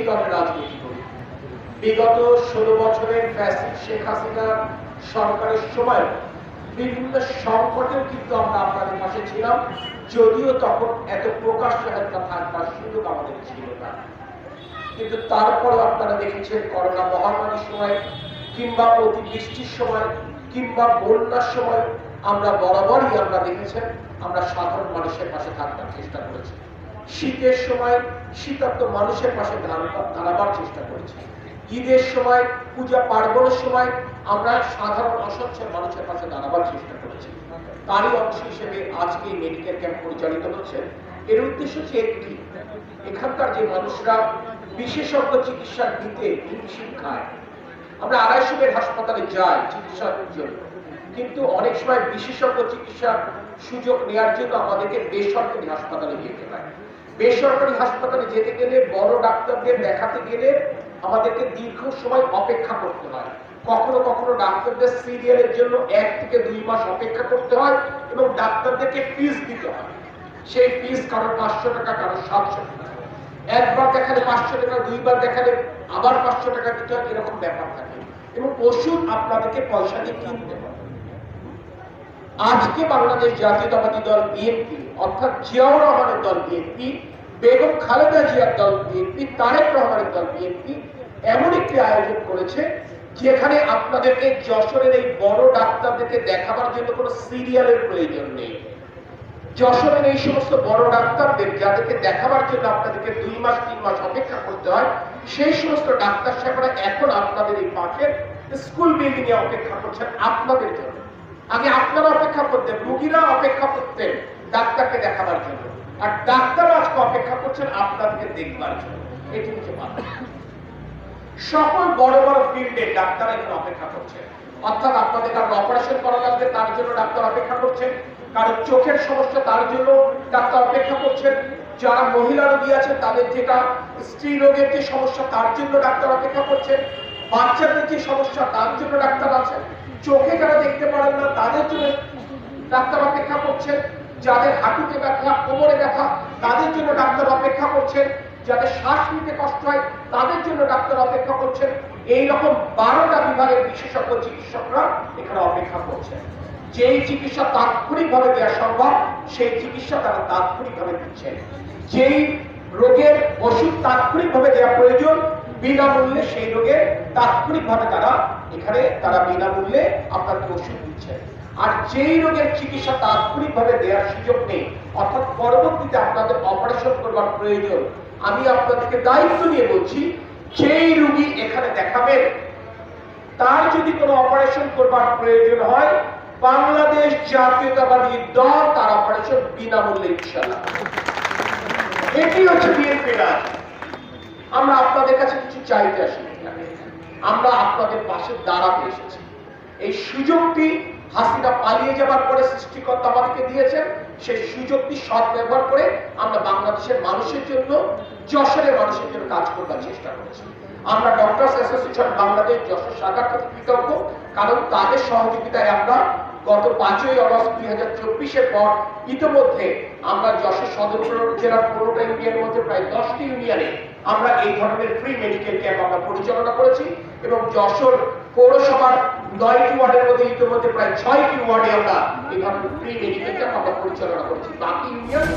দলের রাজনীতি করি। বিগত 16 বছরের ফ্যাসিস্ট শেখ হাসিনার সরকারের সময় বিভিন্ন সংকটেও কিন্তু আমরা আপনাদের পাশে ছিলাম, যদিও তখন এত প্রকাশ্য একটা থাকবার সুযোগ আমাদের ছিল না। কিন্তু তারপরে আপনারা দেখেছেন করোনা মহামারীর সময় কিংবা অতিবৃষ্টির সময় কিংবা বন্যার সময় আমরা বরাবরই আমরা দেখেছেন আমরা সাধারণ মানুষের পাশে থাকবার চেষ্টা করেছি। শীতের সময় শীতার্ত মানুষের পাশে দাঁড়াবার চেষ্টা করেছি। ঈদের সময় পূজা পার্বণের সময় আমরা সাধারণ অসচ্ছল মানুষের পাশে দাঁড়াবার চেষ্টা করেছি। তারই অংশ হিসেবে আজকে এই মেডিকেল ক্যাম্প পরিচালিত হচ্ছে। এর উদ্দেশ্য হচ্ছে একটি, এখানকার যে মানুষরা বিশেষজ্ঞ চিকিৎসা দিতে হিমশিম খায়। আমরা 250 বেড হাসপাতালে যাই চিকিৎসার জন্য, কিন্তু অনেক সময় বিশেষজ্ঞ চিকিৎসার সুযোগ নেওয়ার জন্য আমাদেরকে বেসরকারি হাসপাতালে যেতে হয়। বেসরকারি হাসপাতালে যেতে গেলে বড় ডাক্তারদের দেখাতে গেলে আমাদেরকে দীর্ঘ সময় অপেক্ষা করতে হয়। কখনো কখনো ডাক্তারদের সিরিয়ালের জন্য 1 থেকে 2 মাস অপেক্ষা করতে হয় এবং ডাক্তারদেরকে ফিস দিতে হয়। সেই ফিস কারো 500 টাকা, কারো 700 টাকা। একবার দেখালে 500 টাকা, 2বার দেখালে আবার 500 টাকা দিতে হয়, এরকম ব্যাপার থাকে। এবং ওষুধ আপনাদেরকে পয়সা দিয়ে কিনতে হয়। আজকে বাংলাদেশ জাতীয়তাবাদী দল বিএনপি, অর্থাৎ জিয়াউর রহমানের দল বিএনপি, বেগম খালেদা জিয়ার দল বিএনপি, তারেক রহমানের দল বিএনপি এমন একটি আয়োজন করেছে যেখানে আপনাদেরকে যশোরের এই বড় ডাক্তারদেরকে দেখাবার জন্য কোনো সিরিয়ালের প্রয়োজন নেই। যশোরের এই সমস্ত বড় ডাক্তারদের যাদেরকে দেখাবার জন্য আপনাদেরকে 2 মাস 3 মাস অপেক্ষা করতে হয়, সেই সমস্ত ডাক্তার সাহেবরা এখন আপনাদের এই পাশের স্কুল বিল্ডিং এ অপেক্ষা করছেন আপনাদের জন্য। আগে আপনারা অপেক্ষা করতেন, রোগীরা অপেক্ষা করতেন ডাক্তারকে দেখাবার জন্য, আর ডাক্তার আজকে অপেক্ষা করছেন আপনাদেরকে দেখবার জন্য। এটি হচ্ছে কথা। সকল বড় বড় ফিল্ডে ডাক্তার এখানে অপেক্ষা করছেন। অর্থাৎ আপনাদের কারো অপারেশন করা লাগবে, তার জন্য ডাক্তার অপেক্ষা করছেন। কারো চোখের সমস্যা, তার জন্য ডাক্তার অপেক্ষা করছেন। যারা মহিলা রোগী আছে তাদের যেটা স্ত্রী রোগের যে সমস্যা, তার জন্য ডাক্তার অপেক্ষা করছেন। বাচ্চাদের যে সমস্যা, তার জন্য ডাক্তার আছেন। চোখে যারা দেখতে পারেন না তাদের জন্য ডাক্তার অপেক্ষা করছেন। যাদের হাঁটুতে ব্যথা, কোমরে ব্যথা, তাদের জন্য ডাক্তার অপেক্ষা করছেন। যাদের শ্বাস নিতে কষ্ট হয় তাদের জন্য ডাক্তার অপেক্ষা করছেন। এইরকম 12টা বিভাগের বিশেষজ্ঞ চিকিৎসকরা এখানে অপেক্ষা করছেন। যেই চিকিৎসা তাৎক্ষণিকভাবে দেওয়া সম্ভব সেই চিকিৎসা তারা তাৎক্ষণিকভাবে দিচ্ছেন। যেই রোগের ওষুধ তাৎক্ষণিকভাবে দেওয়া প্রয়োজন বিনামূল্যে, সেই রোগের তাৎক্ষণিকভাবে তারা বিনামূল্যে আপনাকে ওষুধ দিচ্ছেন। আর যেই রোগের চিকিৎসা তাৎক্ষণিকভাবে দেওয়ার সুযোগ নেই, অর্থাৎ পরবর্তীতে আপনাদের অপারেশন করবার প্রয়োজন, আমি আপনাদেরকে দায়িত্ব নিয়ে বলছি, যেই রোগী এখানে দেখাবেন তার যদি কোনো অপারেশন করবার প্রয়োজন হয়, বাংলাদেশ জাতীয়তাবাদী দল তার অপারেশন বিনামূল্যে ইনশাআল্লাহ। এটি হচ্ছে বিএনপি রাজ। আমরা আপনাদের কাছে কিছু চাইতে আসি, আমরা আপনাদের পাশে দাঁড়াতে এসেছি। এই সুযোগটি হাসিনা পালিয়ে যাবার পরে সৃষ্টিকর্তা আমাদেরকে দিয়েছেন। সেই সুযোগটি সৎ ব্যবহার করে আমরা বাংলাদেশের মানুষের জন্য, যশোরের মানুষের জন্য কাজ করবার চেষ্টা করেছি। আমরা ডক্টরস অ্যাসোসিয়েশন বাংলাদেশ যশোর শাখার প্রতি কৃতজ্ঞ, কারণ তাদের সহযোগিতায় আমরা গত 5ই আগস্ট 2024-এর পর ইতিমধ্যে আমরা যশোর সদর জেলার 15টা ইউনিয়নের মধ্যে প্রায় 10টি ইউনিয়নে আমরা এই ধরনের ফ্রি মেডিকেল ক্যাম্প আমরা পরিচালনা করেছি এবং যশোর পৌরসভার 9টি ওয়ার্ডের মধ্যে ইতিমধ্যে প্রায় 6টি ওয়ার্ডে আমরা এই ধরনের ফ্রি মেডিকেল ক্যাম্প আমরা পরিচালনা করেছি। বাকি ইউনিয়ন